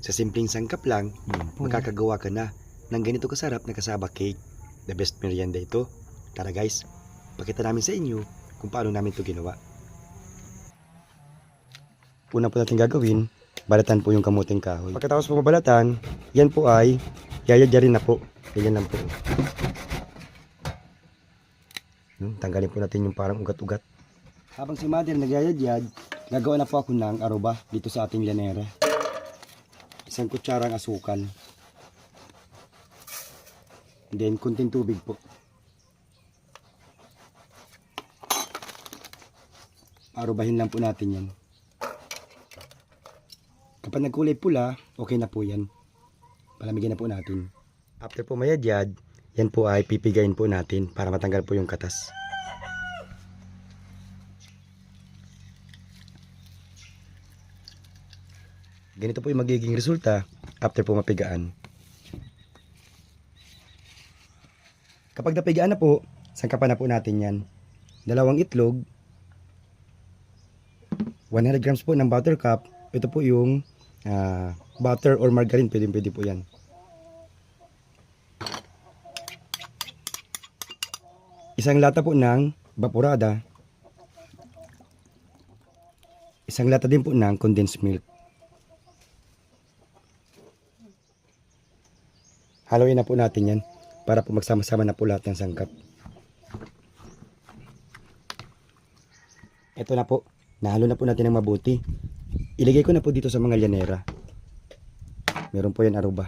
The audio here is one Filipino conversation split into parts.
Sa simpleng sangkap lang, makakagawa ka na ng ganito kasarap na kasaba cake. The best merienda ito. Tara guys, pakita namin sa inyo kung paano namin ito ginawa. Una po natin gagawin, balatan po yung kamuting kahoy. Pagkatapos po mabalatan, yan po ay yayadyarin na po. Ganyan lang po. Tanggalin po natin yung parang ugat-ugat. Habang si mother nagyayadyad, gagawa na po ako ng aruba dito sa ating llanera. Isang kutsarang asukal. And then, kunting tubig po. Arubahin lang po natin yan. Kapag nagkulay pula, okay na po yan. Palamigin na po natin. After po mayadyad, yan po ay pipigayin po natin para matanggal po yung katas. Ganito po yung magiging resulta after po mapigaan. Kapag napigaan na po, sangkapan na po natin yan. 2 itlog, 100 grams po ng butter cup. Ito po yung butter or margarine, pwede po yan. Isang lata po ng vaporada. Isang lata din po ng condensed milk. Haluin na po natin yan para po magsama-sama na po lahat ng sangkap. Ito na po. Nahalo na po natin ng mabuti. Ilagay ko na po dito sa mga llanera. Meron po yan aruba.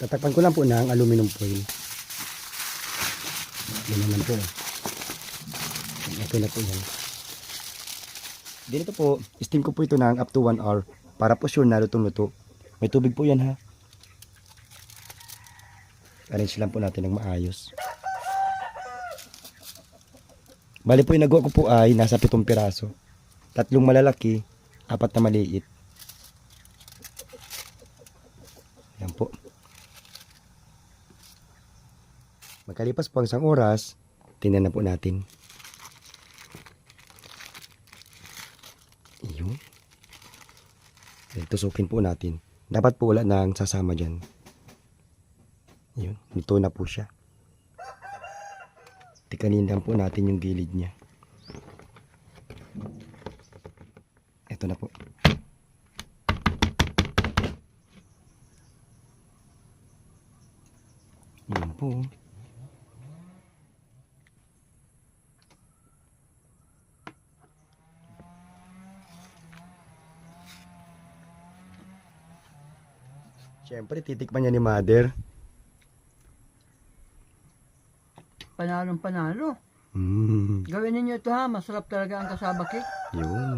Tatakpan ko lang po ng aluminum foil. Ganyan lang po. Okay na po yan. Ganito po, steam ko po ito ng up to 1 hour para po sure na lutong-luto. May tubig po yan ha. Arrange lang po natin ng maayos. Bali po yung nagawa ko po ay nasa 7 piraso. 3 malalaki, 4 na maliit. Yan po. Magkalipas po ang isang oras, tingnan na po natin. Iyon. Tusukin po natin. Dapat po wala nang sasama dyan. Yun, nito na po siya. Tikanin lang po natin yung gilid niya. Ito na po. Yan po. Siyempre, titikman niya ni mother. Panalong panalo. Gawin ninyo ito ha, masarap talaga ang kasaba cake. Yun.